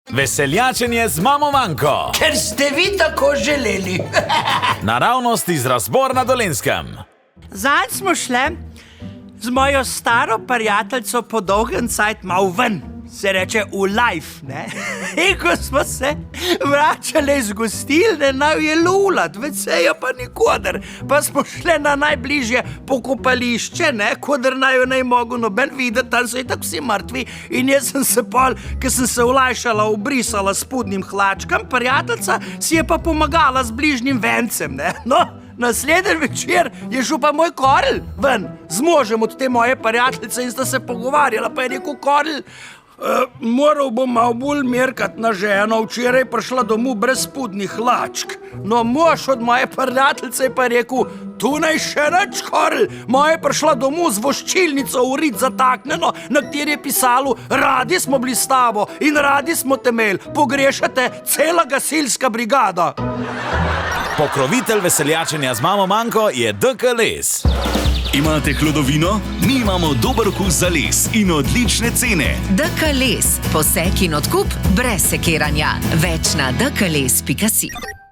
Veseljačenje z mamo Manko. Ker ste vi tako želeli. Naravnost iz Razbor na Dolenjskem. Zanj smo šle z mojo staro prijateljico po dolgem cajt malo ven. Se reče v life, ne? In ko smo se vračali iz gostilne, naj je lulat, vecejo pa nikoder. Pa smo šli na najbližje pokopališče, ne? Koder naj jo ne mogo noben videti, tam so itak vsi mrtvi. In jaz sem se pol, ker sem se olajšala, obrisala s spodnjim hlačkam, prijateljica si je pa pomagala z bližnjim vencem, ne? No, naslednji večer je šel pa moj Korl ven z možem od te moje prijateljice in sta se pogovarjala, pa je rekel Korl, moral bom malo bolj merkat na ženo, včeraj prišla domov brez spodnjih hlačk. No, mož od moje prijateljice pa je rekel, tu naj še nič, Korl, moja je prišla domov z voščilnico v rit zataknjeno, na kateri je pisalo, radi smo bili s tabo in radi smo te imeli, pogrešate cela gasilska brigada. Pokrovitelj veseljačenja z mamo Manko je DK Les. Imate hlodovino? Mi imamo dober okus za les in odlične cene. DK Les. Posek in odkup brez sekiranja. Več na dkles.si.